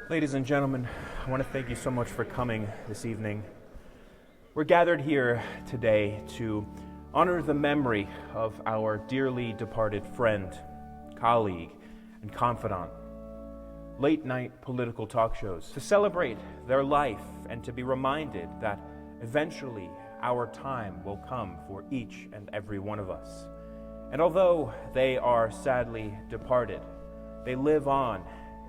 Ladies and gentlemen, I want to thank you so much for coming this evening. We're gathered here today to honor the memory of our dearly departed friend, colleague, and confidant. Late-night political talk shows, to celebrate their life and to be reminded that eventually our time will come for each and every one of us. And although they are sadly departed, they live on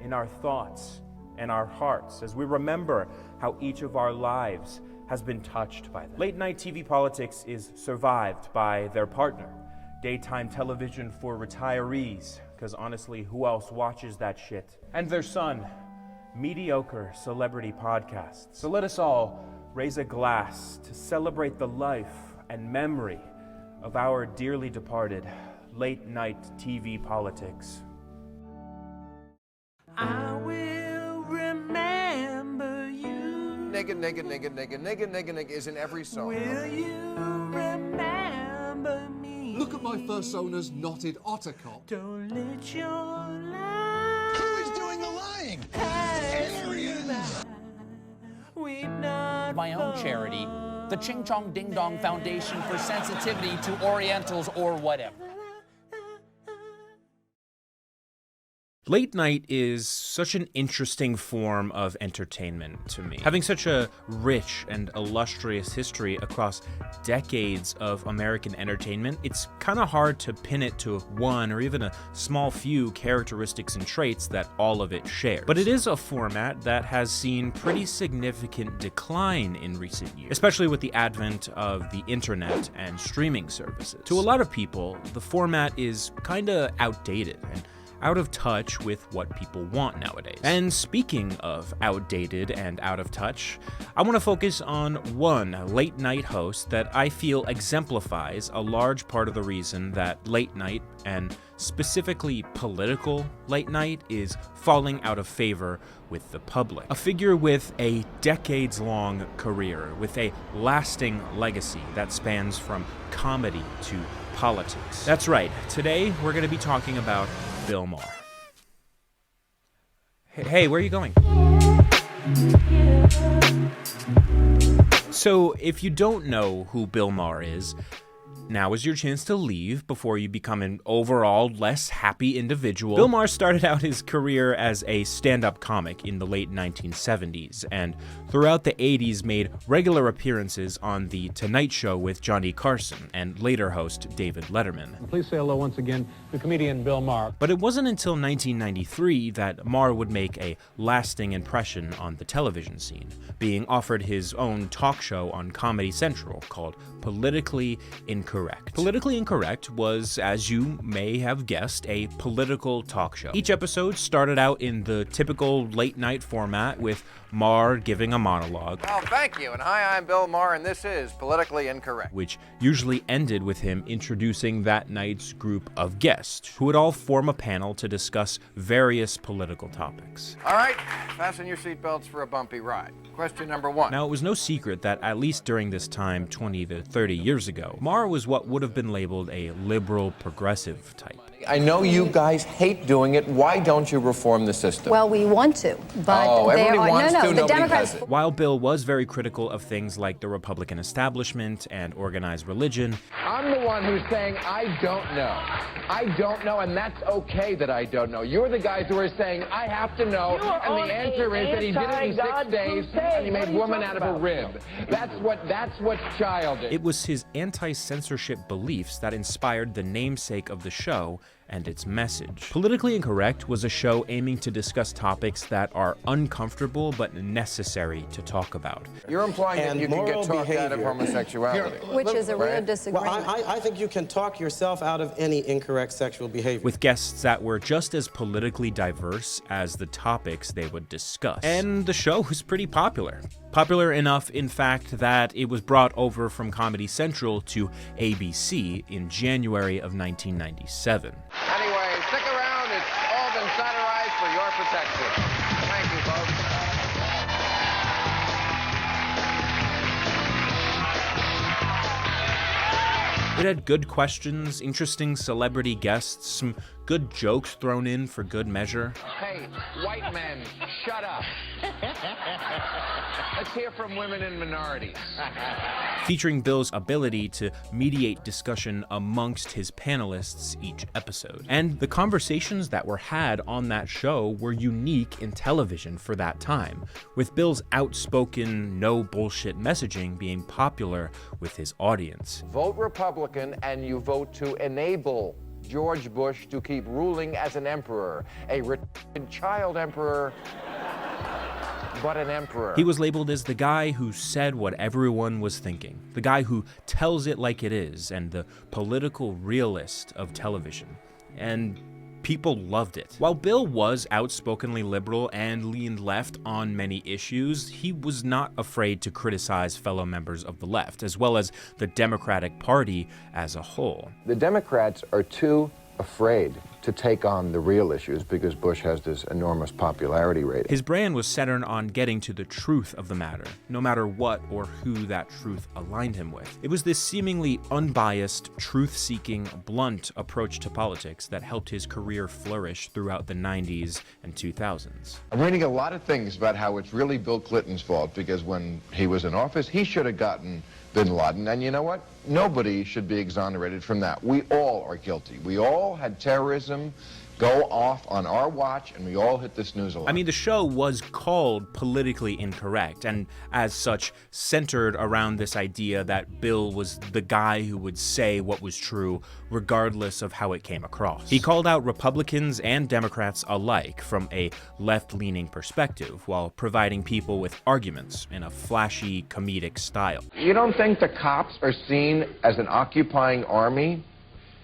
in our thoughts and our hearts as we remember how each of our lives has been touched by them. Late-night TV politics is survived by their partner, daytime television for retirees, because honestly, who else watches that shit? And their son, mediocre celebrity podcasts. So let us all raise a glass to celebrate the life and memory of our dearly departed late-night TV politics. I will remember you. Nigga, nigga, nigga, nigga, nigga, nigga, nigga is in every song. Will you remember me? Look at my fursona's knotted otter cock. Don't let your life. Who is doing the lying? Aliens. We've not my own charity, the Ching Chong Ding Dong Foundation for Sensitivity to Orientals or whatever. Late night is such an interesting form of entertainment to me. Having such a rich and illustrious history across decades of American entertainment, it's kind of hard to pin it to one or even a small few characteristics and traits that all of it shares. But it is a format that has seen pretty significant decline in recent years, especially with the advent of the internet and streaming services. To a lot of people, the format is kind of outdated and out of touch with what people want nowadays. And speaking of outdated and out of touch, I want to focus on one late night host that I feel exemplifies a large part of the reason that late night, and specifically political late night, is falling out of favor with the public. A figure with a decades-long career, with a lasting legacy that spans from comedy to politics. That's right, today we're going to be talking about Bill Maher. Hey, where are you going? So, if you don't know who Bill Maher is, now is your chance to leave before you become an overall less happy individual. Bill Maher started out his career as a stand-up comic in the late 1970s, and throughout the 80s made regular appearances on The Tonight Show with Johnny Carson and later host David Letterman. Please say hello once again to comedian Bill Maher. But it wasn't until 1993 that Maher would make a lasting impression on the television scene, being offered his own talk show on Comedy Central called Politically Incorrect. Politically Incorrect was, as you may have guessed, a political talk show. Each episode started out in the typical late-night format with Maher giving a monologue. Well, thank you, and hi, I'm Bill Maher, and this is Politically Incorrect. Which usually ended with him introducing that night's group of guests, who would all form a panel to discuss various political topics. All right, fasten your seatbelts for a bumpy ride. Question number one. Now, it was no secret that at least during this time, 20 to 30 years ago, Maher was what would have been labeled a liberal progressive type. I know you guys hate doing it. Why don't you reform the system? Well, we want to, but everybody wants to, the nobody Democrats. has it. While Bill was very critical of things like the Republican establishment and organized religion, I'm the one who's saying I don't know. I don't know, and that's okay that I don't know. You're the guys who are saying I have to know, and the answer is that he did it in 6 days, and he made woman out of a rib. That's what's childish. it was his anti-censorship beliefs that inspired the namesake of the show and its message. Politically Incorrect was a show aiming to discuss topics that are uncomfortable but necessary to talk about. You're implying that you can get talked out of homosexuality. Which is a real disagreement. Well, I think you can talk yourself out of any incorrect sexual behavior. With guests that were just as politically diverse as the topics they would discuss. And the show was pretty popular. Popular enough, in fact, that it was brought over from Comedy Central to ABC in January of 1997. Anyway, stick around. It's all been satirized for your protection. Thank you, folks. It had good questions, interesting celebrity guests, some good jokes thrown in for good measure. Hey, white men, shut up. Let's hear from women and minorities. Featuring Bill's ability to mediate discussion amongst his panelists each episode. And the conversations that were had on that show were unique in television for that time, with Bill's outspoken, no bullshit messaging being popular with his audience. Vote Republican and you vote to enable George Bush to keep ruling as an emperor, a child emperor, but an emperor. He was labeled as the guy who said what everyone was thinking, the guy who tells it like it is, and the political realist of television. And people loved it. While Bill was outspokenly liberal and leaned left on many issues, he was not afraid to criticize fellow members of the left, as well as the Democratic Party as a whole. The Democrats are too afraid to take on the real issues because Bush has this enormous popularity rating. His brand was centered on getting to the truth of the matter, no matter what or who that truth aligned him with. It was this seemingly unbiased, truth-seeking, blunt approach to politics that helped his career flourish throughout the 90s and 2000s. I'm reading a lot of things about how it's really Bill Clinton's fault because when he was in office, he should have gotten bin Laden, and you know what? Nobody should be exonerated from that. We all are guilty. We all had terrorism go off on our watch, and we all hit the snooze alarm. I mean, the show was called Politically Incorrect, and as such, centered around this idea that Bill was the guy who would say what was true, regardless of how it came across. He called out Republicans and Democrats alike from a left-leaning perspective, while providing people with arguments in a flashy, comedic style. You don't think the cops are seen as an occupying army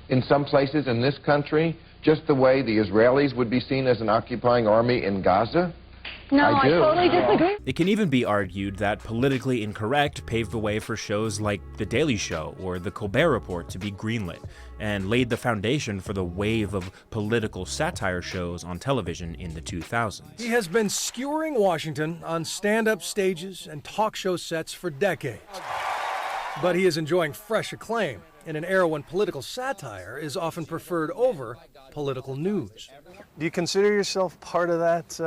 in some places in this country, just the way the Israelis would be seen as an occupying army in Gaza? No, I totally disagree. It can even be argued that Politically Incorrect paved the way for shows like The Daily Show or The Colbert Report to be greenlit, and laid the foundation for the wave of political satire shows on television in the 2000s. He has been skewering Washington on stand-up stages and talk show sets for decades. But he is enjoying fresh acclaim in an era when political satire is often preferred over political news. Do you consider yourself part of that?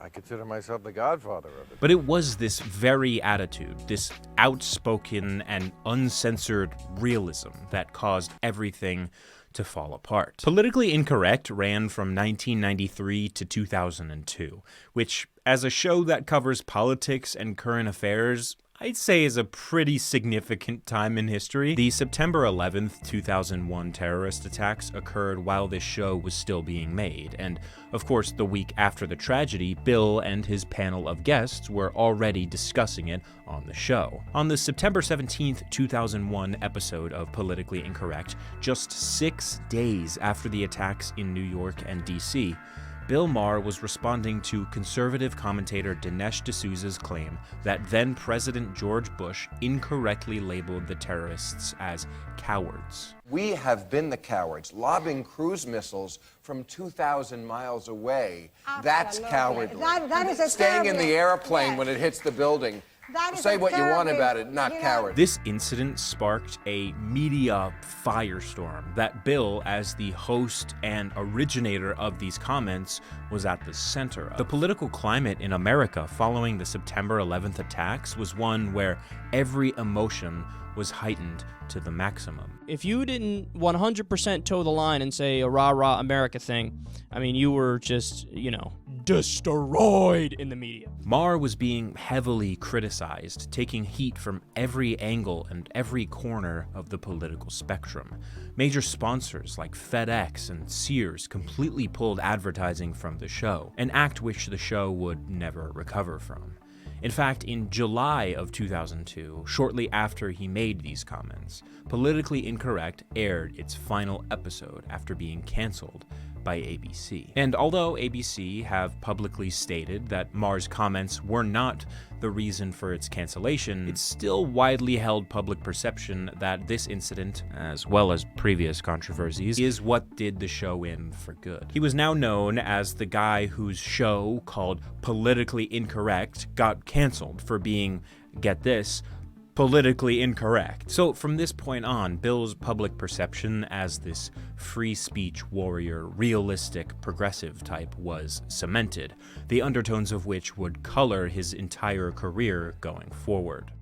I consider myself the godfather of it. But it was this very attitude, this outspoken and uncensored realism that caused everything to fall apart. Politically Incorrect ran from 1993 to 2002, which, as a show that covers politics and current affairs, I'd say is a pretty significant time in history. The September 11th, 2001 terrorist attacks occurred while this show was still being made, and of course the week after the tragedy, Bill and his panel of guests were already discussing it on the show. On the September 17th, 2001 episode of Politically Incorrect, just 6 days after the attacks in New York and DC, Bill Maher was responding to conservative commentator Dinesh D'Souza's claim that then-President George Bush incorrectly labeled the terrorists as cowards. We have been the cowards, lobbing cruise missiles from 2,000 miles away. That's cowardly. That is a Staying in the airplane yes. when it hits the building. Say what you want about it, not coward. This incident sparked a media firestorm that Bill, as the host and originator of these comments, was at the center of. The political climate in America following the September 11th attacks was one where every emotion was heightened to the maximum. If you didn't 100% toe the line and say a rah-rah America thing, I mean, you were just, destroyed in the media. Maher was being heavily criticized, taking heat from every angle and every corner of the political spectrum. Major sponsors like FedEx and Sears completely pulled advertising from the show, an act which the show would never recover from. In fact, in July of 2002, shortly after he made these comments, Politically Incorrect aired its final episode after being canceled by ABC. And although ABC have publicly stated that Maher's comments were not the reason for its cancellation, it's still widely held public perception that this incident, as well as previous controversies, is what did the show in for good. He was now known as the guy whose show, called Politically Incorrect, got canceled for being, get this, politically incorrect. So from this point on, Bill's public perception as this free speech warrior, realistic, progressive type was cemented, the undertones of which would color his entire career going forward.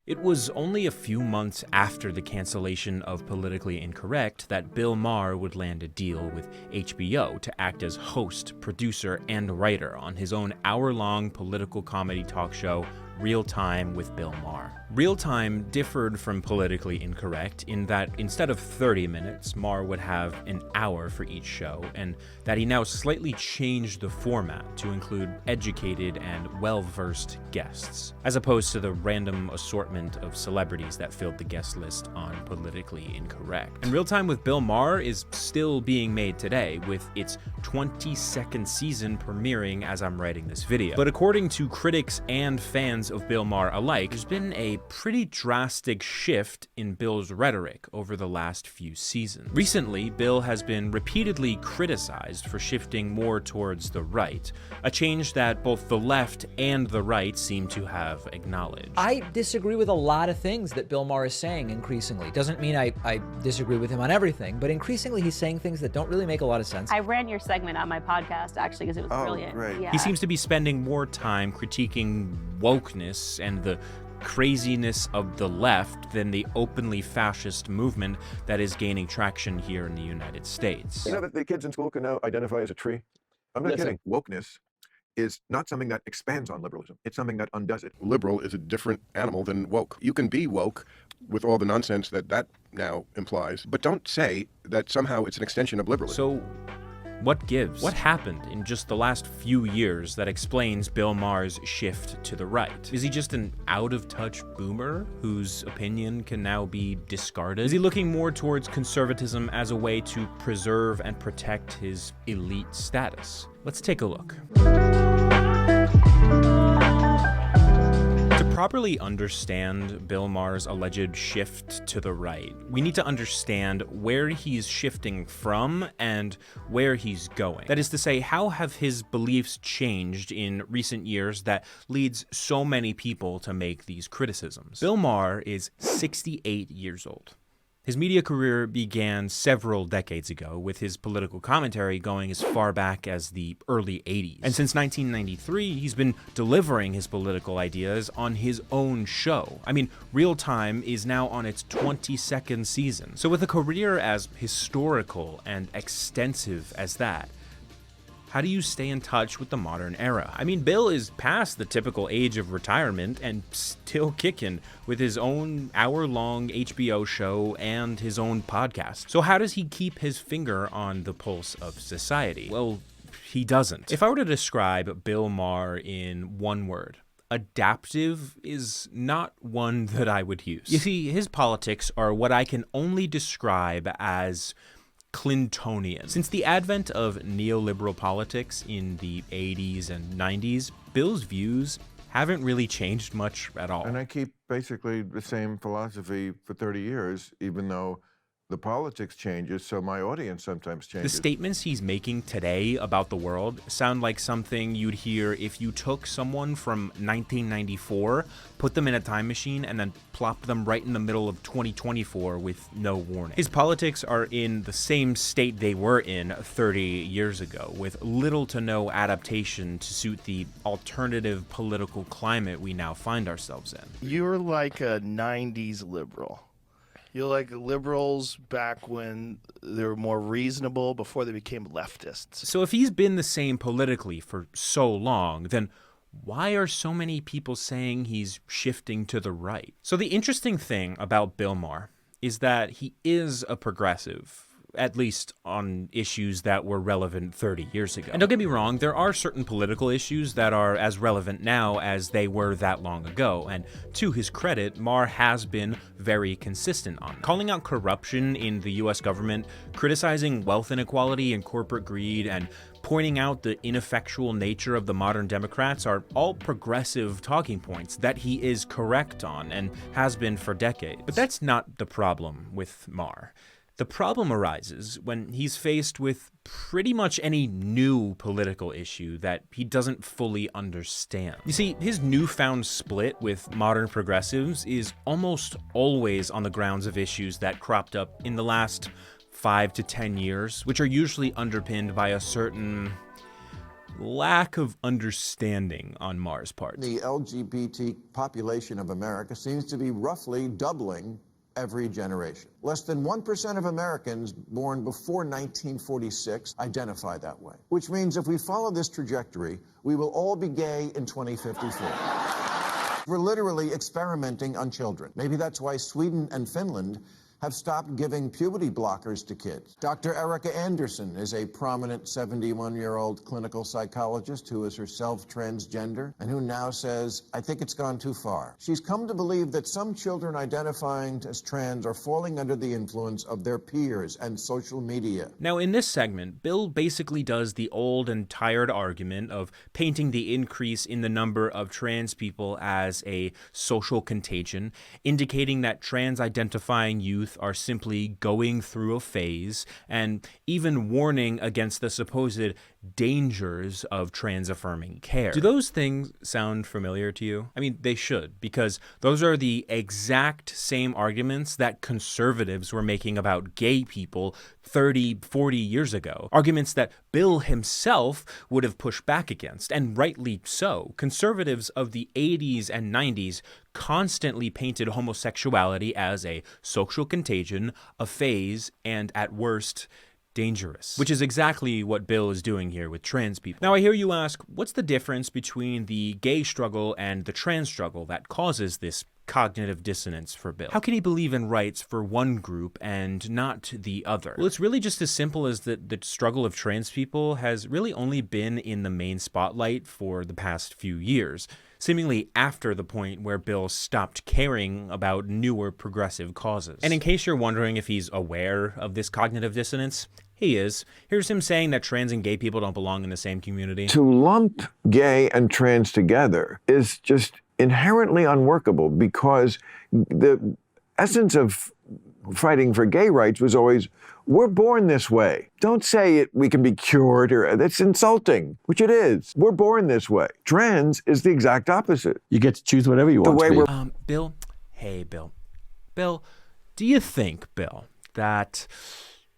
It was only a few months after the cancellation of Politically Incorrect that Bill Maher would land a deal with HBO to act as host, producer, and writer on his own hour-long political comedy talk show, Real Time with Bill Maher. Real Time differed from Politically Incorrect in that instead of 30 minutes, Maher would have an hour for each show, and that he now slightly changed the format to include educated and well-versed guests, as opposed to the random assortment of celebrities that filled the guest list on Politically Incorrect. And Real Time with Bill Maher is still being made today, with its 22nd season premiering as I'm writing this video. But according to critics and fans of Bill Maher alike, there's been a pretty drastic shift in Bill's rhetoric over the last few seasons. Recently, Bill has been repeatedly criticized for shifting more towards the right, a change that both the left and the right seem to have acknowledged. I disagree with a lot of things that Bill Maher is saying increasingly. Doesn't mean I disagree with him on everything, but increasingly he's saying things that don't really make a lot of sense. I ran your segment on my podcast, actually, because it was brilliant. Great. Yeah. He seems to be spending more time critiquing wokeness and the craziness of the left than the openly fascist movement that is gaining traction here in the United States. You know that the kids in school can now identify as a tree? I'm not kidding. Wokeness is not something that expands on liberalism. It's something that undoes it. Liberal is a different animal than woke. You can be woke with all the nonsense that now implies, but don't say that somehow it's an extension of liberalism. So what gives? What happened in just the last few years that explains Bill Maher's shift to the right? Is he just an out-of-touch boomer whose opinion can now be discarded? Is he looking more towards conservatism as a way to preserve and protect his elite status? Let's take a look. To properly understand Bill Maher's alleged shift to the right, we need to understand where he's shifting from and where he's going. That is to say, how have his beliefs changed in recent years that leads so many people to make these criticisms? Bill Maher is 68 years old. His media career began several decades ago, with his political commentary going as far back as the early 80s. And since 1993, he's been delivering his political ideas on his own show. I mean, Real Time is now on its 22nd season. So with a career as historical and extensive as that, how do you stay in touch with the modern era? I mean, Bill is past the typical age of retirement and still kicking with his own hour-long HBO show and his own podcast. So how does he keep his finger on the pulse of society? Well, he doesn't. If I were to describe Bill Maher in one word, adaptive is not one that I would use. You see, his politics are what I can only describe as Clintonian. Since the advent of neoliberal politics in the 80s and 90s, Bill's views haven't really changed much at all. And I keep basically the same philosophy for 30 years, even though the politics changes, so my audience sometimes changes. The statements he's making today about the world sound like something you'd hear if you took someone from 1994, put them in a time machine, and then plopped them right in the middle of 2024 with no warning. His politics are in the same state they were in 30 years ago, with little to no adaptation to suit the alternative political climate we now find ourselves in. You're like a 90s liberal. You're like liberals back when they were more reasonable, before they became leftists. So if he's been the same politically for so long, then why are so many people saying he's shifting to the right? So the interesting thing about Bill Maher is that he is a progressive, at least on issues that were relevant 30 years ago. And don't get me wrong, there are certain political issues that are as relevant now as they were that long ago, and to his credit, Maher has been very consistent on them. Calling out corruption in the US government, criticizing wealth inequality and corporate greed, and pointing out the ineffectual nature of the modern Democrats are all progressive talking points that he is correct on and has been for decades. But that's not the problem with Maher. The problem arises when he's faced with pretty much any new political issue that he doesn't fully understand. You see, his newfound split with modern progressives is almost always on the grounds of issues that cropped up in the last 5 to 10 years, which are usually underpinned by a certain lack of understanding on Maher's part. The LGBT population of America seems to be roughly doubling every generation. Less than 1% of Americans born before 1946 identify that way, which means if we follow this trajectory, we will all be gay in 2054. We're literally experimenting on children. Maybe that's why Sweden and Finland have stopped giving puberty blockers to kids. Dr. Erica Anderson is a prominent 71-year-old clinical psychologist who is herself transgender and who now says, I think it's gone too far. She's come to believe that some children identifying as trans are falling under the influence of their peers and social media. Now, in this segment, Bill basically does the old and tired argument of painting the increase in the number of trans people as a social contagion, indicating that trans-identifying youth are simply going through a phase, and even warning against the supposed dangers of trans-affirming care. Do those things sound familiar to you? I mean, they should, because those are the exact same arguments that conservatives were making about gay people 30, 40 years ago. Arguments that Bill himself would have pushed back against, and rightly so. Conservatives of the 80s and 90s constantly painted homosexuality as a social contagion, a phase, and at worst, dangerous, which is exactly what Bill is doing here with trans people. Now, I hear you ask, what's the difference between the gay struggle and the trans struggle that causes this cognitive dissonance for Bill? How can he believe in rights for one group and not the other? Well, it's really just as simple as that the struggle of trans people has really only been in the main spotlight for the past few years, seemingly after the point where Bill stopped caring about newer progressive causes. And in case you're wondering if he's aware of this cognitive dissonance, he is. Here's him saying that trans and gay people don't belong in the same community. To lump gay and trans together is just inherently unworkable, because the essence of fighting for gay rights was always, we're born this way. Don't say we can be cured, or that's insulting, which it is. We're born this way. Trans is the exact opposite. You get to choose whatever you want to be. Bill, hey, Bill. Bill, do you think, Bill, that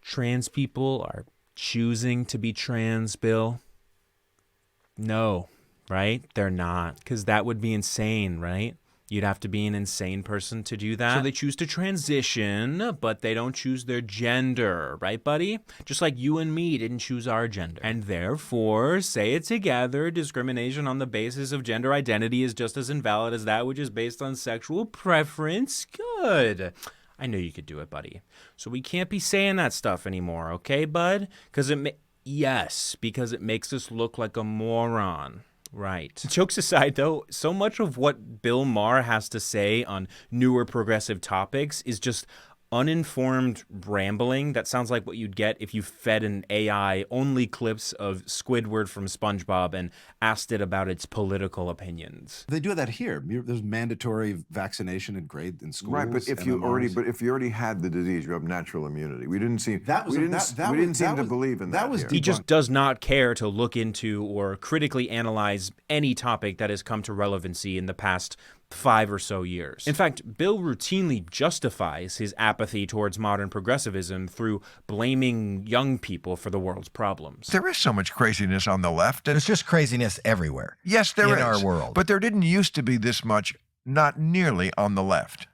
trans people are choosing to be trans, Bill? No, right? They're not, because that would be insane, right? You'd have to be an insane person to do that. So they choose to transition, but they don't choose their gender, right, buddy? Just like you and me didn't choose our gender. And therefore, say it together, discrimination on the basis of gender identity is just as invalid as that which is based on sexual preference. Good. I knew you could do it, buddy. So we can't be saying that stuff anymore, okay, bud? Because because it makes us look like a moron. Right. Jokes aside, though, so much of what Bill Maher has to say on newer progressive topics is just uninformed rambling that sounds like what you'd get if you fed an AI only clips of Squidward from SpongeBob and asked it about its political opinions. They do that here. There's mandatory vaccination in schools. Right, but if you already had the disease, you have natural immunity. We didn't seem to believe in that. He just does not care to look into or critically analyze any topic that has come to relevancy in the past 5 or so years. In fact, Bill routinely justifies his apathy towards modern progressivism through blaming young people for the world's problems. There is so much craziness on the left. There's just craziness everywhere. Yes, there is. In our world. But there didn't used to be this much, not nearly on the left.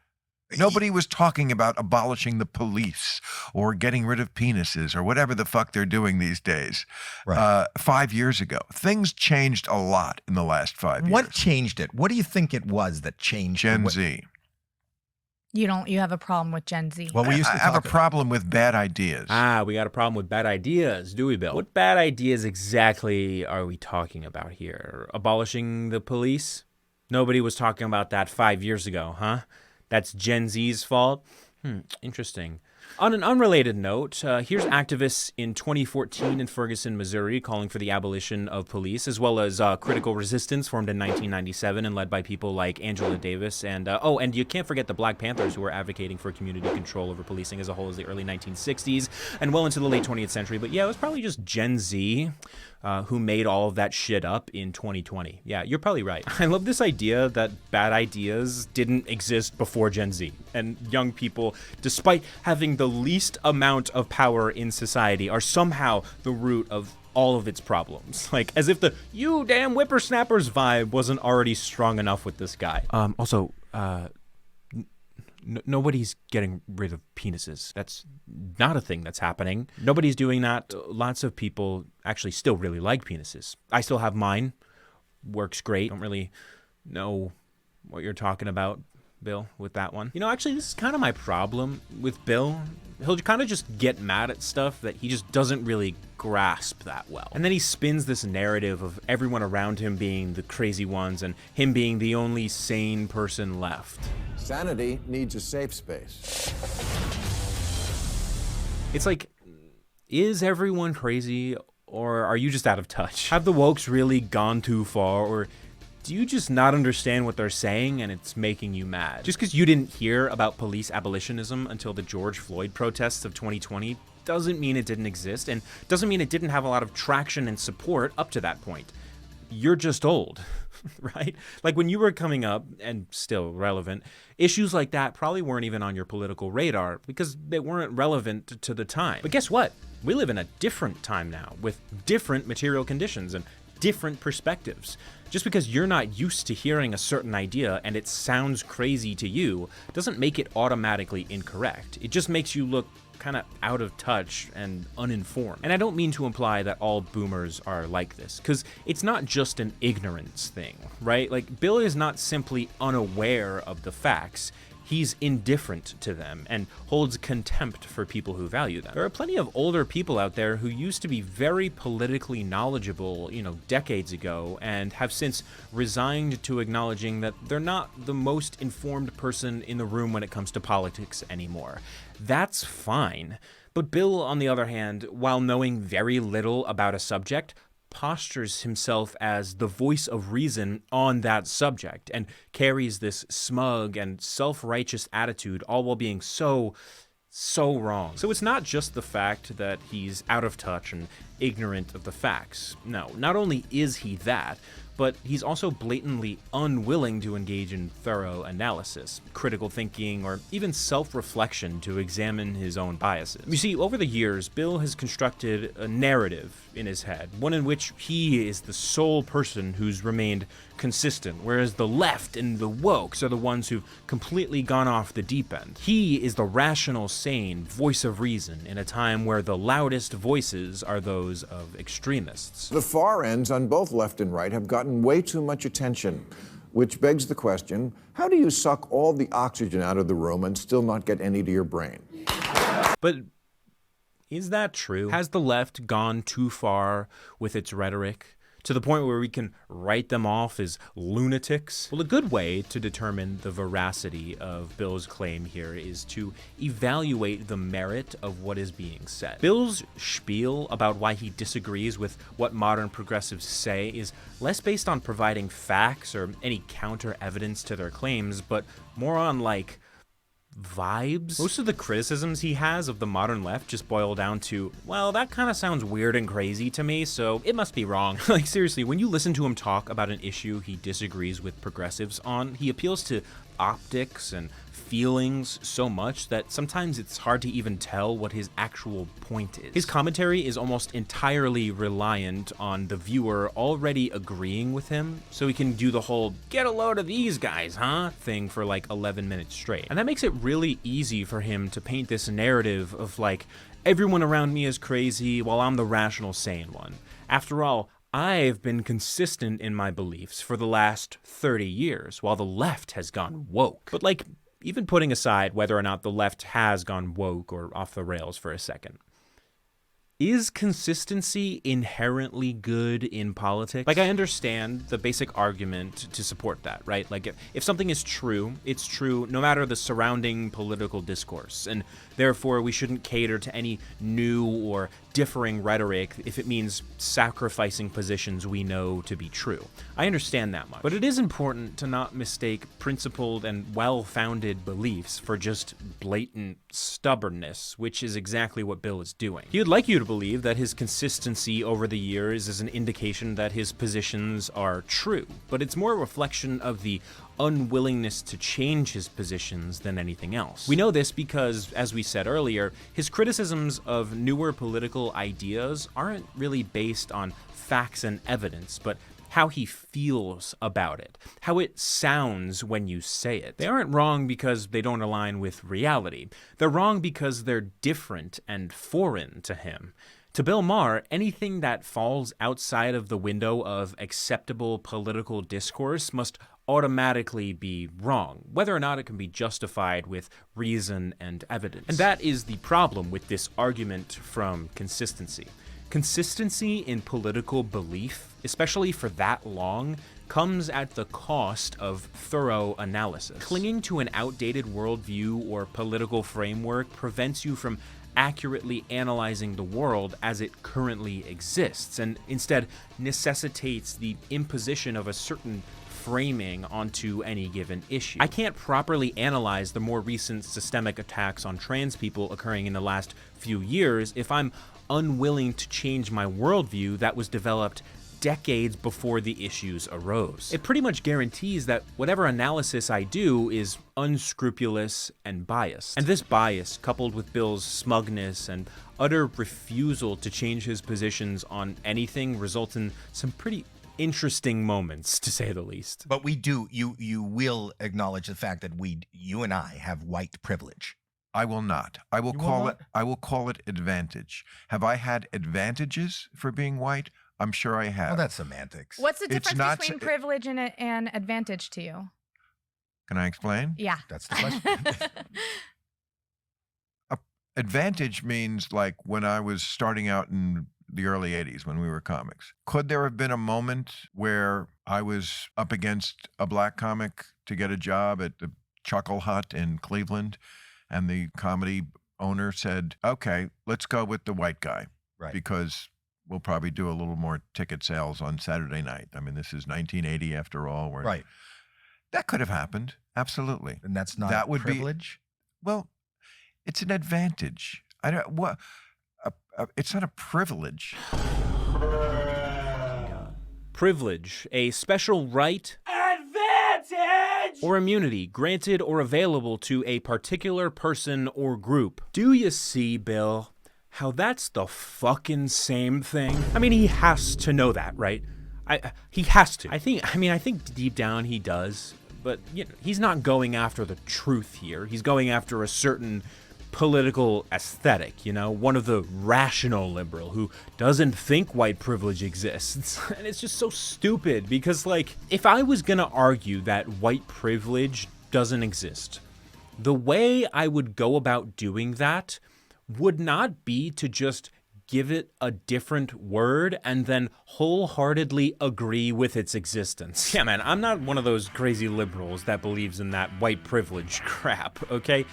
Nobody was talking about abolishing the police or getting rid of penises or whatever the fuck they're doing these days. Right. 5 years ago. Things changed a lot in the last 5 years. What changed it? What do you think it was that changed Gen Z. You have a problem with Gen Z. Well, I have a problem with bad ideas. We got a problem with bad ideas, do we, Bill? What bad ideas exactly are we talking about here? Abolishing the police? Nobody was talking about that 5 years ago, huh? That's Gen Z's fault? Interesting. On an unrelated note, here's activists in 2014 in Ferguson, Missouri, calling for the abolition of police, as well as Critical Resistance, formed in 1997 and led by people like Angela Davis. And and you can't forget the Black Panthers, who were advocating for community control over policing as a whole as the early 1960s and well into the late 20th century. But yeah, it was probably just Gen Z who made all of that shit up in 2020. Yeah, you're probably right. I love this idea that bad ideas didn't exist before Gen Z, and young people, despite having the least amount of power in society, are somehow the root of all of its problems. Like, as if the "you damn whippersnappers" vibe wasn't already strong enough with this guy. Nobody's getting rid of penises. That's not a thing that's happening. Nobody's doing that. Lots of people actually still really like penises. I still have mine. Works great. Don't really know what you're talking about, Bill, with that one. You know, actually, this is kind of my problem with Bill. He'll kind of just get mad at stuff that he just doesn't really grasp that well. And then he spins this narrative of everyone around him being the crazy ones and him being the only sane person left. Sanity needs a safe space. It's like, is everyone crazy, or are you just out of touch? Have the wokes really gone too far, or do you just not understand what they're saying and it's making you mad? Just because you didn't hear about police abolitionism until the George Floyd protests of 2020 doesn't mean it didn't exist, and doesn't mean it didn't have a lot of traction and support up to that point. You're just old, right? Like, when you were coming up, and still relevant, issues like that probably weren't even on your political radar because they weren't relevant to the time. But guess what? We live in a different time now with different material conditions and different perspectives. Just because you're not used to hearing a certain idea and it sounds crazy to you doesn't make it automatically incorrect. It just makes you look kind of out of touch and uninformed. And I don't mean to imply that all boomers are like this, because it's not just an ignorance thing, right? Like, Bill is not simply unaware of the facts. He's indifferent to them and holds contempt for people who value them. There are plenty of older people out there who used to be very politically knowledgeable, decades ago, and have since resigned to acknowledging that they're not the most informed person in the room when it comes to politics anymore. That's fine. But Bill, on the other hand, while knowing very little about a subject, postures himself as the voice of reason on that subject and carries this smug and self-righteous attitude, all while being so wrong. So it's not just the fact that he's out of touch and ignorant of the facts. No, not only is he that, but he's also blatantly unwilling to engage in thorough analysis, critical thinking, or even self-reflection to examine his own biases. You see, over the years, Bill has constructed a narrative in his head, one in which he is the sole person who's remained consistent, whereas the left and the wokes are the ones who've completely gone off the deep end. He is the rational, sane voice of reason in a time where the loudest voices are those of extremists. The far ends on both left and right have gotten way too much attention, which begs the question, how do you suck all the oxygen out of the room and still not get any to your brain? But is that true? Has the left gone too far with its rhetoric, to the point where we can write them off as lunatics? Well, a good way to determine the veracity of Bill's claim here is to evaluate the merit of what is being said. Bill's spiel about why he disagrees with what modern progressives say is less based on providing facts or any counter evidence to their claims, but more on, like, vibes. Most of the criticisms he has of the modern left just boil down to, well, that kind of sounds weird and crazy to me, so it must be wrong. Like, seriously, when you listen to him talk about an issue he disagrees with progressives on, he appeals to optics and feelings so much that sometimes it's hard to even tell what his actual point is. His commentary is almost entirely reliant on the viewer already agreeing with him, so he can do the whole "get a load of these guys, huh?" thing for like 11 minutes straight. And that makes it really easy for him to paint this narrative of like, everyone around me is crazy while I'm the rational, sane one. After all, I've been consistent in my beliefs for the last 30 years, while the left has gone woke. But like, even putting aside whether or not the left has gone woke or off the rails for a second, Is consistency inherently good in politics? Like, I understand the basic argument to support that, right? Like, if something is true, it's true no matter the surrounding political discourse, and therefore we shouldn't cater to any new or differing rhetoric if it means sacrificing positions we know to be true. I understand that much. But it is important to not mistake principled and well-founded beliefs for just blatant stubbornness, which is exactly what Bill is doing. He would like you to believe that his consistency over the years is an indication that his positions are true, but it's more a reflection of the unwillingness to change his positions than anything else. We know this because, as we said earlier, his criticisms of newer political ideas aren't really based on facts and evidence, but how he feels about it, how it sounds when you say it. They aren't wrong because they don't align with reality. They're wrong because they're different and foreign to him. To Bill Maher, anything that falls outside of the window of acceptable political discourse must automatically be wrong, whether or not it can be justified with reason and evidence. And that is the problem with this argument from consistency. Consistency in political belief, especially for that long, comes at the cost of thorough analysis. Clinging to an outdated worldview or political framework prevents you from accurately analyzing the world as it currently exists, and instead necessitates the imposition of a certain framing onto any given issue. I can't properly analyze the more recent systemic attacks on trans people occurring in the last few years if I'm unwilling to change my worldview that was developed decades before the issues arose. It pretty much guarantees that whatever analysis I do is unscrupulous and biased. And this bias, coupled with Bill's smugness and utter refusal to change his positions on anything, results in some pretty interesting moments, to say the least. But we do, you will acknowledge the fact that you and I have white privilege. I will not. I will call it advantage. Have I had advantages for being white? I'm sure I have. Well, that's semantics. What's the difference between privilege and advantage to you? Can I explain? Yeah. That's the question. Advantage means like when I was starting out in the early 80s when we were comics. Could there have been a moment where I was up against a black comic to get a job at the Chuckle Hut in Cleveland, and the comedy owner said, okay, let's go with the white guy, right? Because we'll probably do a little more ticket sales on Saturday night. I mean, this is 1980 after all. Right. That could have happened. Absolutely. And that's not that would privilege? Well, it's an advantage. It's not a privilege. Privilege, a special right, Advantage! or immunity granted or available to a particular person or group. Do you see, Bill, how that's the fucking same thing? I mean, he has to know that, right? He has to. I think deep down he does, but you know, he's not going after the truth here. He's going after a certain political aesthetic, you know, one of the rational liberal who doesn't think white privilege exists. And it's just so stupid because, like, if I was gonna argue that white privilege doesn't exist, the way I would go about doing that would not be to just give it a different word and then wholeheartedly agree with its existence. Yeah, man, I'm not one of those crazy liberals that believes in that white privilege crap, okay?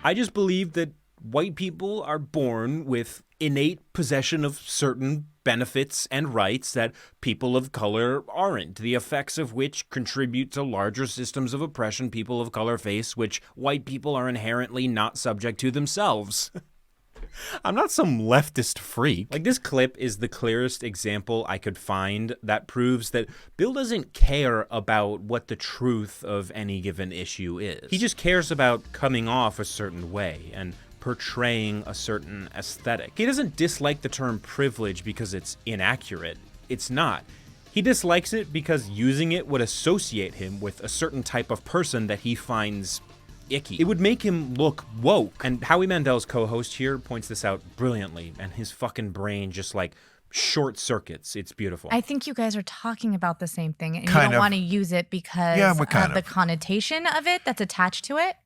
I just believe that white people are born with innate possession of certain benefits and rights that people of color aren't, the effects of which contribute to larger systems of oppression people of color face, which white people are inherently not subject to themselves. I'm not some leftist freak. Like, this clip is the clearest example I could find that proves that Bill doesn't care about what the truth of any given issue is. He just cares about coming off a certain way and portraying a certain aesthetic. He doesn't dislike the term privilege because it's inaccurate. It's not. He dislikes it because using it would associate him with a certain type of person that he finds icky. It would make him look woke. And Howie Mandel's co-host here points this out brilliantly, and his fucking brain just like short circuits. It's beautiful. I think you guys are talking about the same thing, and you Kind don't of. want to use it because Yeah, of the connotation of it that's attached to it.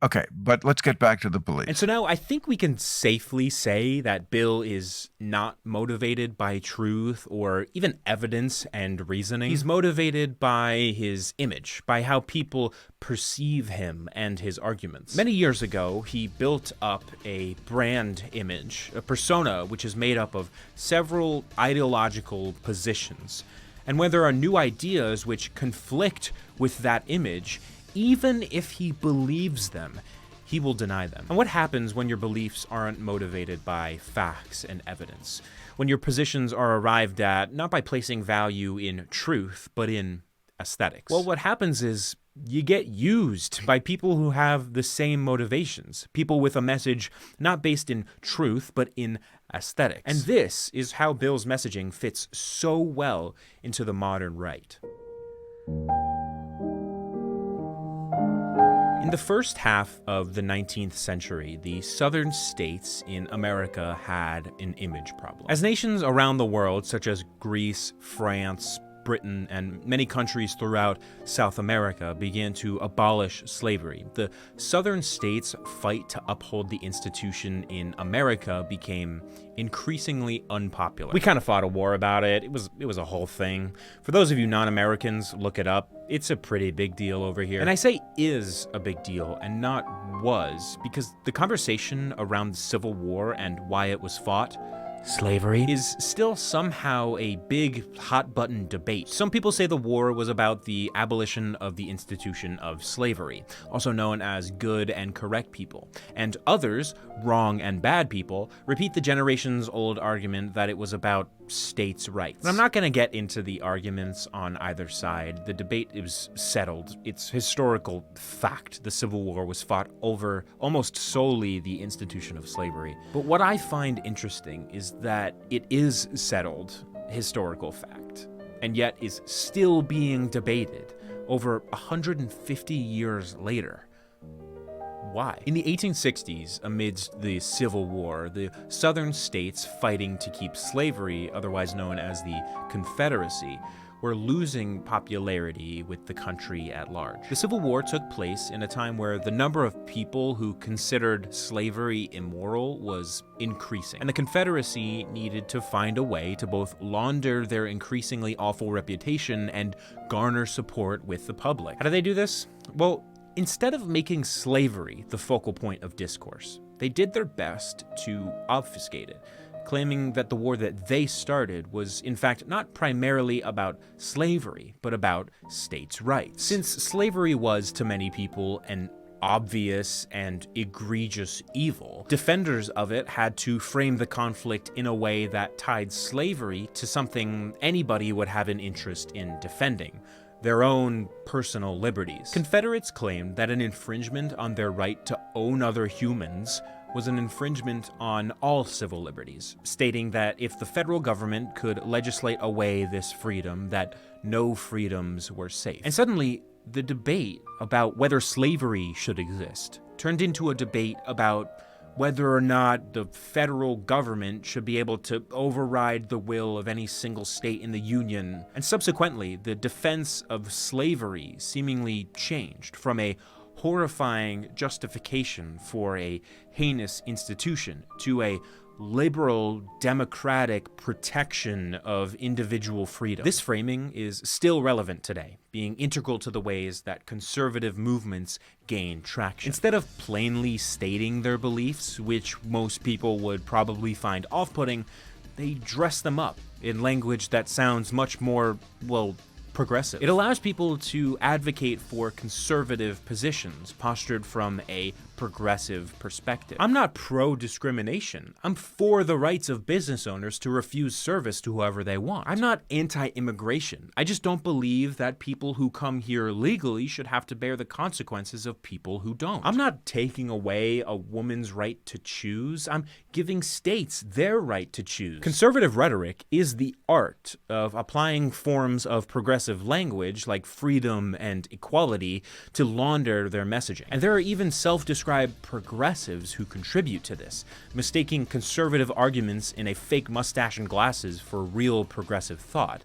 Okay, but let's get back to the police. And so now I think we can safely say that Bill is not motivated by truth or even evidence and reasoning. He's motivated by his image, by how people perceive him and his arguments. Many years ago, he built up a brand image, a persona, which is made up of several ideological positions. And when there are new ideas which conflict with that image, even if he believes them, he will deny them. And what happens when your beliefs aren't motivated by facts and evidence? When your positions are arrived at not by placing value in truth, but in aesthetics? Well, what happens is you get used by people who have the same motivations, people with a message not based in truth, but in aesthetics. And this is how Bill's messaging fits so well into the modern right. In the first half of the 19th century, the southern states in America had an image problem. As nations around the world, such as Greece, France, Britain, and many countries throughout South America began to abolish slavery, the southern states' fight to uphold the institution in America became increasingly unpopular. We kind of fought a war about it. It was a whole thing. For those of you non-Americans, look it up. It's a pretty big deal over here. And I say is a big deal and not was, because the conversation around the Civil War and why it was fought, slavery, is still somehow a big hot-button debate. Some people say the war was about the abolition of the institution of slavery, also known as good and correct people, and others, wrong and bad people, repeat the generations-old argument that it was about states' rights. And I'm not going to get into the arguments on either side. The debate is settled. It's historical fact. The Civil War was fought over almost solely the institution of slavery. But what I find interesting is that it is settled historical fact, and yet is still being debated over 150 years later. Why? In the 1860s, amidst the Civil War, the southern states fighting to keep slavery, otherwise known as the Confederacy, were losing popularity with the country at large. The Civil War took place in a time where the number of people who considered slavery immoral was increasing, and the Confederacy needed to find a way to both launder their increasingly awful reputation and garner support with the public. How do they do this? Well, instead of making slavery the focal point of discourse, they did their best to obfuscate it, claiming that the war that they started was, in fact, not primarily about slavery, but about states' rights. Since slavery was, to many people, an obvious and egregious evil, defenders of it had to frame the conflict in a way that tied slavery to something anybody would have an interest in defending: their own personal liberties. Confederates claimed that an infringement on their right to own other humans was an infringement on all civil liberties, stating that if the federal government could legislate away this freedom, that no freedoms were safe. And suddenly, the debate about whether slavery should exist turned into a debate about whether or not the federal government should be able to override the will of any single state in the Union. And subsequently, the defense of slavery seemingly changed from a horrifying justification for a heinous institution to a liberal, democratic protection of individual freedom. This framing is still relevant today, being integral to the ways that conservative movements gain traction. Instead of plainly stating their beliefs, which most people would probably find off-putting, they dress them up in language that sounds much more, well, progressive. It allows people to advocate for conservative positions postured from a progressive perspective. I'm not pro-discrimination. I'm for the rights of business owners to refuse service to whoever they want. I'm not anti-immigration. I just don't believe that people who come here legally should have to bear the consequences of people who don't. I'm not taking away a woman's right to choose. I'm giving states their right to choose. Conservative rhetoric is the art of applying forms of progressive language like freedom and equality to launder their messaging. And there are even self-described progressives who contribute to this, mistaking conservative arguments in a fake mustache and glasses for real progressive thought.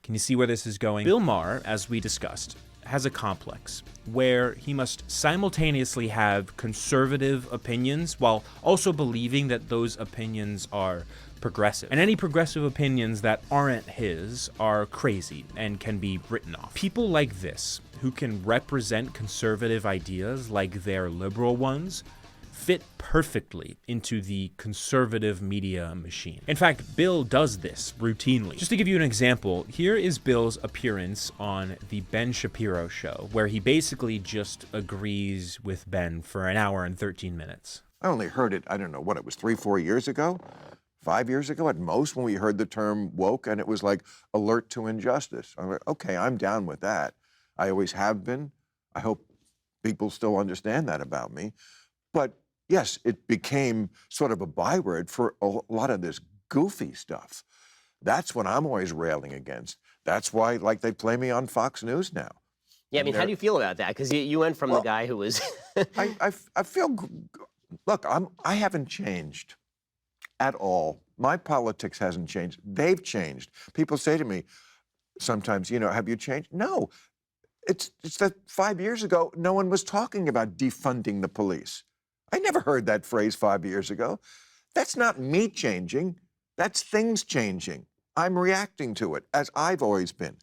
Can you see where this is going? Bill Maher, as we discussed, has a complex where he must simultaneously have conservative opinions while also believing that those opinions are progressive. And any progressive opinions that aren't his are crazy and can be written off. People like this, who can represent conservative ideas like they're liberal ones, fit perfectly into the conservative media machine. In fact, Bill does this routinely. Just to give you an example, here is Bill's appearance on the Ben Shapiro show, where he basically just agrees with Ben for an hour and 13 minutes. I only heard it, I don't know what it was, 3-4 years ago? 5 years ago at most, when we heard the term woke, and it was like alert to injustice. I'm like, okay, I'm down with that. I always have been. I hope people still understand that about me. But yes, it became sort of a byword for a lot of this goofy stuff. That's what I'm always railing against. That's why, like, they play me on Fox News now. Yeah, I mean, how do you feel about that? Because you went from the guy who was... I feel, look, I haven't changed at all. My politics hasn't changed. They've changed. People say to me sometimes, you know, have you changed? No. It's that 5 years ago, no one was talking about defunding the police. I never heard that phrase 5 years ago. That's not me changing. That's things changing. I'm reacting to it, as I've always been.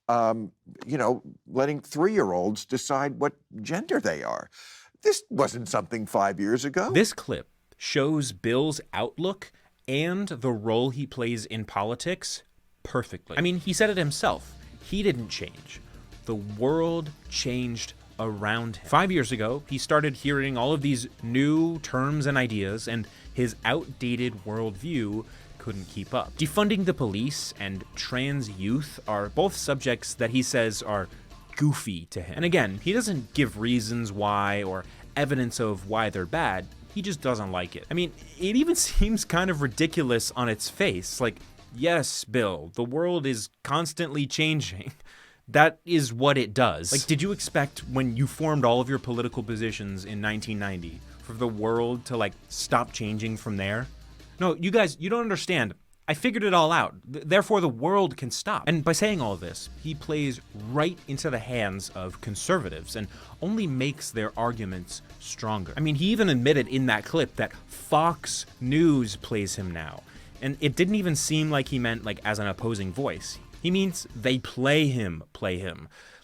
You know, letting 3-year-olds decide what gender they are. This wasn't something 5 years ago. This clip shows Bill's outlook and the role he plays in politics perfectly. I mean, he said it himself. He didn't change. The world changed around him. 5 years ago, he started hearing all of these new terms and ideas, and his outdated worldview couldn't keep up. Defunding the police and trans youth are both subjects that he says are goofy to him. And again, he doesn't give reasons why or evidence of why they're bad. He just doesn't like it. I mean, it even seems kind of ridiculous on its face. Like, yes, Bill, the world is constantly changing. That is what it does. Like, did you expect when you formed all of your political positions in 1990 for the world to, like, stop changing from there? No, you guys, you don't understand. I figured it all out. Therefore, the world can stop. And by saying all of this, he plays right into the hands of conservatives and only makes their arguments stronger. I mean, he even admitted in that clip that Fox News plays him now. And it didn't even seem like he meant, like, as an opposing voice. He means they play him,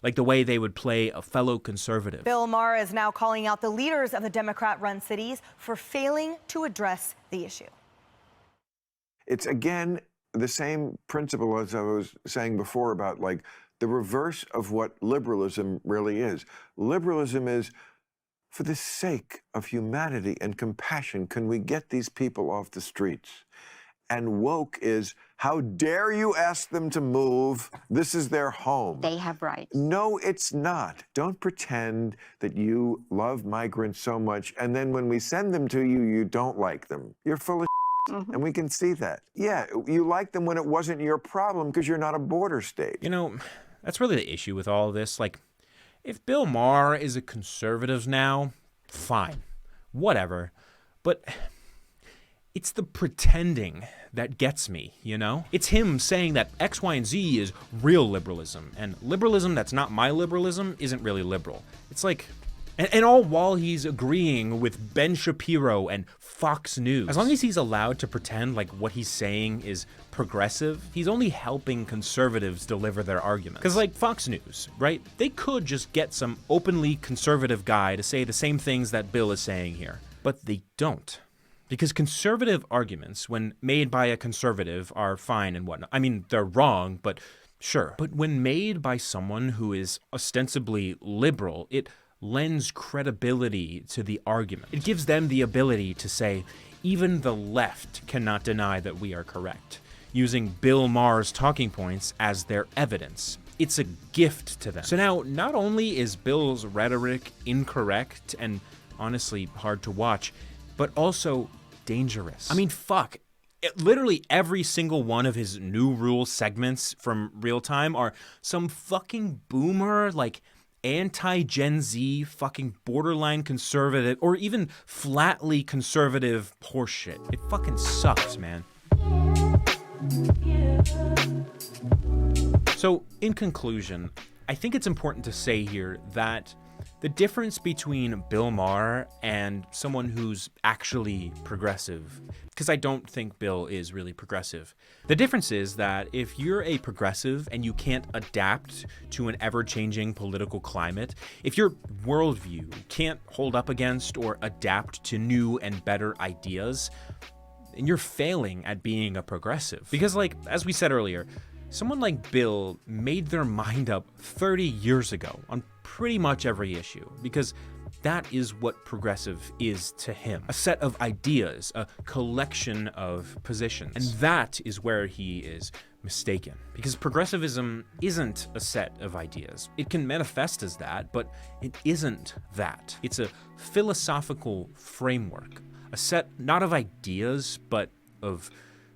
like the way they would play a fellow conservative. Bill Maher is now calling out the leaders of the Democrat-run cities for failing to address the issue. It's, again, the same principle as I was saying before about, like, the reverse of what liberalism really is. Liberalism is, for the sake of humanity and compassion, can we get these people off the streets? And woke is, how dare you ask them to move? This is their home. They have rights. No, it's not. Don't pretend that you love migrants so much, and then when we send them to you, you don't like them. You're full of and we can see that. Yeah, you liked them when it wasn't your problem because you're not a border state. You know, that's really the issue with all of this. Like, if Bill Maher is a conservative now, fine. Whatever. But it's the pretending that gets me, you know? It's him saying that X, Y, and Z is real liberalism, and liberalism that's not my liberalism isn't really liberal. It's like, and all while he's agreeing with Ben Shapiro and Fox News. As long as he's allowed to pretend like what he's saying is progressive, he's only helping conservatives deliver their arguments. Because, like, Fox News, right? They could just get some openly conservative guy to say the same things that Bill is saying here. But they don't. Because conservative arguments, when made by a conservative, are fine and whatnot. I mean, they're wrong, but sure. But when made by someone who is ostensibly liberal, it lends credibility to the argument. It gives them the ability to say, even the left cannot deny that we are correct, using Bill Maher's talking points as their evidence. It's a gift to them. So now, not only is Bill's rhetoric incorrect and honestly hard to watch, but also dangerous. I mean, fuck. Literally every single one of his New Rule segments from Real Time are some fucking boomer, like, anti-Gen Z, fucking borderline conservative, or even flatly conservative horseshit. It fucking sucks, man. So, in conclusion, I think it's important to say here that the difference between Bill Maher and someone who's actually progressive, because I don't think Bill is really progressive. The difference is that if you're a progressive and you can't adapt to an ever-changing political climate, if your worldview can't hold up against or adapt to new and better ideas, then you're failing at being a progressive. Because, like, as we said earlier, someone like Bill made their mind up 30 years ago on pretty much every issue, because that is what progressive is to him. A set of ideas, a collection of positions. And that is where he is mistaken. Because progressivism isn't a set of ideas. It can manifest as that, but it isn't that. It's a philosophical framework, a set not of ideas, but of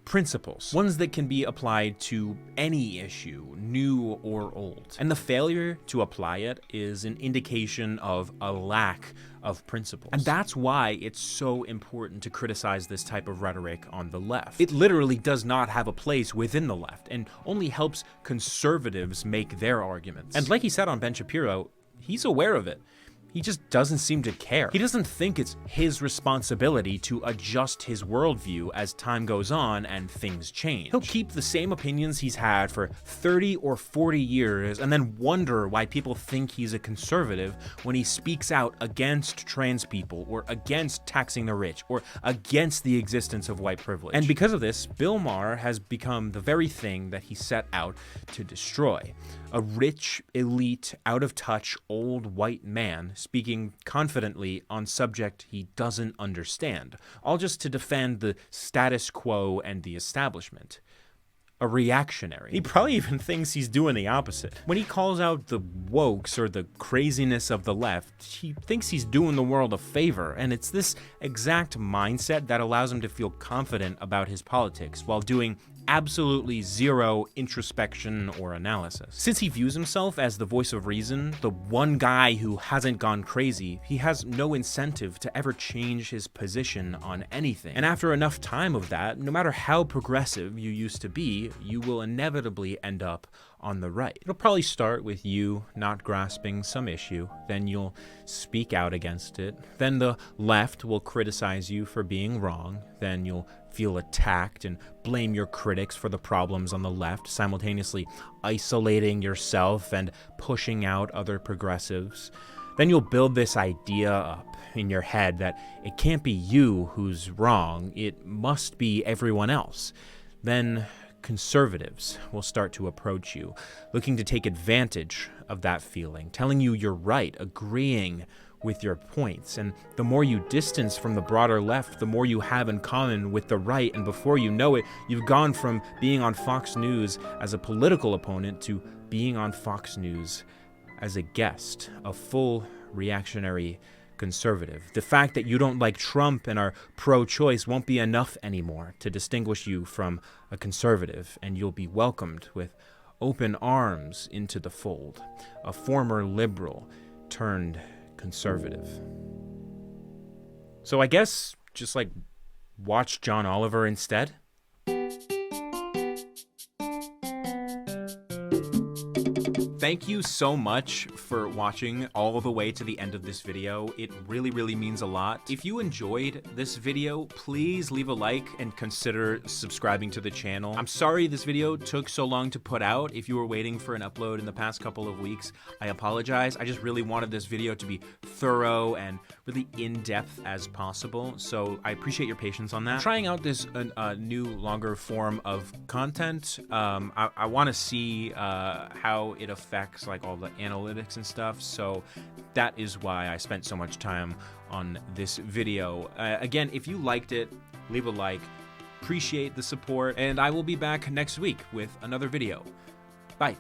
principles, ones that can be applied to any issue, new or old. And the failure to apply it is an indication of a lack of principles. And that's why it's so important to criticize this type of rhetoric on the left. It literally does not have a place within the left and only helps conservatives make their arguments. And like he said on Ben Shapiro, he's aware of it. He just doesn't seem to care. He doesn't think it's his responsibility to adjust his worldview as time goes on and things change. He'll keep the same opinions he's had for 30 or 40 years and then wonder why people think he's a conservative when he speaks out against trans people or against taxing the rich or against the existence of white privilege. And because of this, Bill Maher has become the very thing that he set out to destroy. A rich, elite, out-of-touch, old white man speaking confidently on subject he doesn't understand, all just to defend the status quo and the establishment. A reactionary. He probably even thinks he's doing the opposite. When he calls out the wokes or the craziness of the left, he thinks he's doing the world a favor, and it's this exact mindset that allows him to feel confident about his politics while doing absolutely zero introspection or analysis. Since he views himself as the voice of reason, the one guy who hasn't gone crazy, he has no incentive to ever change his position on anything. And after enough time of that, no matter how progressive you used to be, you will inevitably end up on the right. It'll probably start with you not grasping some issue, then you'll speak out against it, then the left will criticize you for being wrong, then you'll feel attacked and blame your critics for the problems on the left, simultaneously isolating yourself and pushing out other progressives. Then you'll build this idea up in your head that it can't be you who's wrong, it must be everyone else. Then conservatives will start to approach you, looking to take advantage of that feeling, telling you you're right, agreeing with your points. And the more you distance from the broader left, the more you have in common with the right, and before you know it, you've gone from being on Fox News as a political opponent to being on Fox News as a guest, a full reactionary conservative. The fact that you don't like Trump and are pro-choice won't be enough anymore to distinguish you from a conservative, and you'll be welcomed with open arms into the fold, a former liberal turned conservative. So I guess just like watch John Oliver instead. Thank you so much for watching all the way to the end of this video. It really, really means a lot. If you enjoyed this video, please leave a like and consider subscribing to the channel. I'm sorry this video took so long to put out. If you were waiting for an upload in the past couple of weeks, I apologize. I just really wanted this video to be thorough and really in-depth as possible, so I appreciate your patience on that. I'm trying out this new, longer form of content. I want to see how it affects like all the analytics and stuff, so that is why I spent so much time on this video. Again, if you liked it, leave a like, appreciate the support, and I will be back next week with another video. Bye.